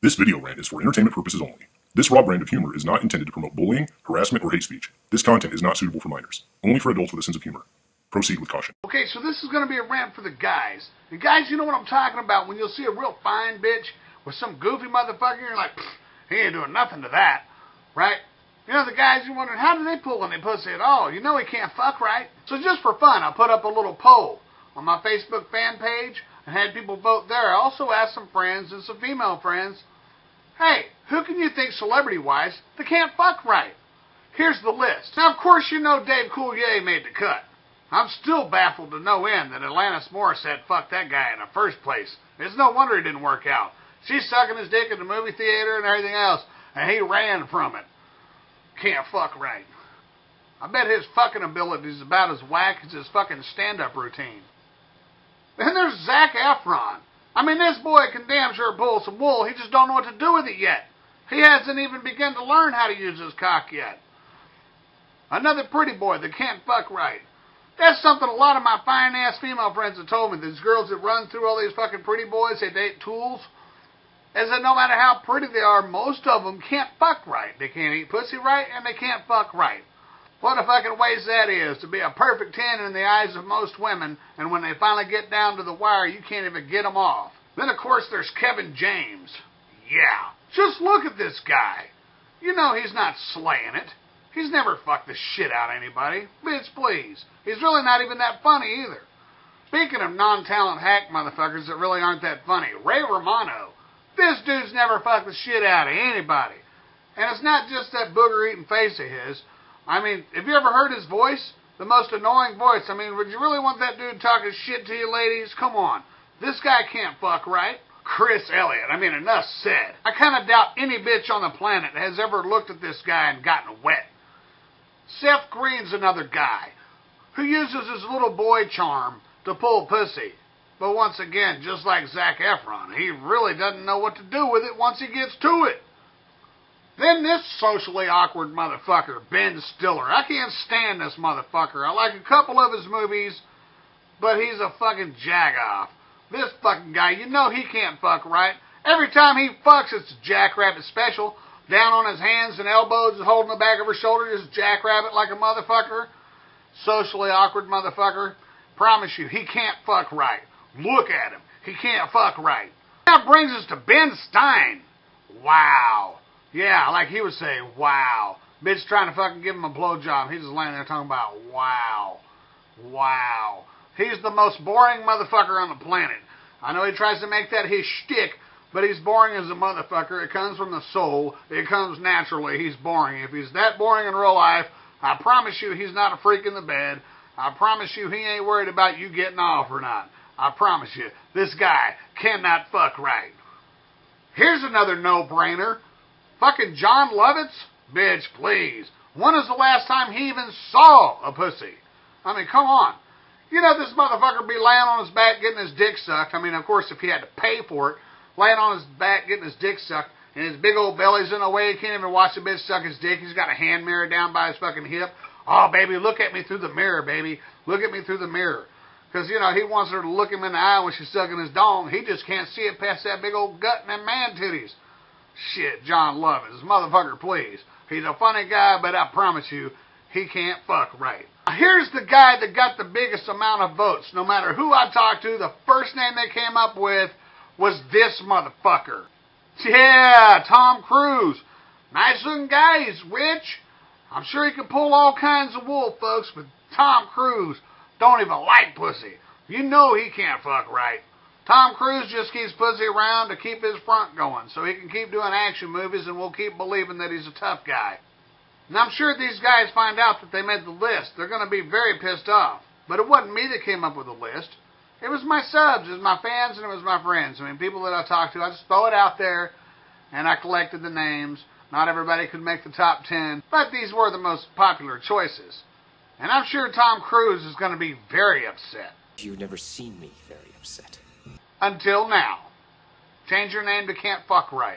This video rant is for entertainment purposes only. This raw brand of humor is not intended to promote bullying, harassment, or hate speech. This content is not suitable for minors. Only for adults with a sense of humor. Proceed with caution. Okay, so this is going to be a rant for the guys. And guys, you know what I'm talking about. When you'll see a real fine bitch with some goofy motherfucker, you're like, he ain't doing nothing to that, right? You know, the guys, you're wondering, how do they pull any pussy at all? You know he can't fuck, right? So just for fun, I put up a little poll on my Facebook fan page and had people vote there. I also asked some friends and some female friends, hey, who can you think celebrity-wise that can't fuck right? Here's the list. Now, of course, you know Dave Coulier made the cut. I'm still baffled to no end that Alanis Morissette fucked that guy in the first place. It's no wonder it didn't work out. She's sucking his dick in the movie theater and everything else, and he ran from it. Can't fuck right. I bet his fucking ability is about as whack as his fucking stand-up routine. Then there's Zac Efron. I mean, this boy can damn sure pull some wool. He just don't know what to do with it yet. He hasn't even begun to learn how to use his cock yet. Another pretty boy that can't fuck right. That's something a lot of my fine-ass female friends have told me. These girls that run through all these fucking pretty boys, they date tools, is that no matter how pretty they are, most of them can't fuck right. They can't eat pussy right, and they can't fuck right. What a fucking waste that is, to be a perfect 10 in the eyes of most women, and when they finally get down to the wire, you can't even get them off. Then, of course, there's Kevin James. Yeah, just look at this guy. You know he's not slaying it. He's never fucked the shit out of anybody. Bitch, please. He's really not even that funny either. Speaking of non-talent hack motherfuckers that really aren't that funny, Ray Romano. This dude's never fucked the shit out of anybody. And it's not just that booger-eating face of his. I mean, have you ever heard his voice? The most annoying voice. I mean, would you really want that dude talking shit to you ladies? Come on. This guy can't fuck right. Chris Elliott. I mean, enough said. I kind of doubt any bitch on the planet has ever looked at this guy and gotten wet. Seth Green's another guy who uses his little boy charm to pull pussy. But once again, just like Zac Efron, he really doesn't know what to do with it once he gets to it. Then this socially awkward motherfucker, Ben Stiller. I can't stand this motherfucker. I like a couple of his movies, but he's a fucking jagoff. This fucking guy, you know he can't fuck right. Every time he fucks, it's a Jackrabbit special. Down on his hands and elbows, holding the back of her shoulder, just Jackrabbit like a motherfucker. Socially awkward motherfucker. Promise you, he can't fuck right. Look at him. He can't fuck right. That brings us to Ben Stein. Wow. Yeah, like he was saying, wow. Bitch trying to fucking give him a blowjob. He's just laying there talking about, wow. Wow. He's the most boring motherfucker on the planet. I know he tries to make that his shtick, but he's boring as a motherfucker. It comes from the soul. It comes naturally. He's boring. If he's that boring in real life, I promise you he's not a freak in the bed. I promise you he ain't worried about you getting off or not. I promise you, this guy cannot fuck right. Here's another no-brainer. Fucking Jon Lovitz? Bitch, please. When was the last time he even saw a pussy? I mean, come on. You know this motherfucker be laying on his back getting his dick sucked. I mean, of course, if he had to pay for it, laying on his back getting his dick sucked, and his big old belly's in the way, he can't even watch the bitch suck his dick. He's got a hand mirror down by his fucking hip. Oh, baby, look at me through the mirror, baby. Look at me through the mirror. Because, you know, he wants her to look him in the eye when she's sucking his dong. He just can't see it past that big old gut and them man titties. Shit, Jon Lovitz, motherfucker, please. He's a funny guy, but I promise you, he can't fuck right. Here's the guy that got the biggest amount of votes. No matter who I talked to, the first name they came up with was this motherfucker. Yeah, Tom Cruise. Nice looking guy, he's rich. I'm sure he can pull all kinds of wool, folks, but Tom Cruise don't even like pussy. You know he can't fuck right. Tom Cruise just keeps pussy around to keep his front going, so he can keep doing action movies and we'll keep believing that he's a tough guy. And I'm sure these guys find out that they made the list. They're going to be very pissed off. But it wasn't me that came up with the list. It was my subs, it was my fans, and it was my friends. I mean, people that I talked to. I just throw it out there, and I collected the names. Not everybody could make the top 10, but these were the most popular choices. And I'm sure Tom Cruise is going to be very upset. You've never seen me very upset. Until now. Change your name to Can't Fuck Right.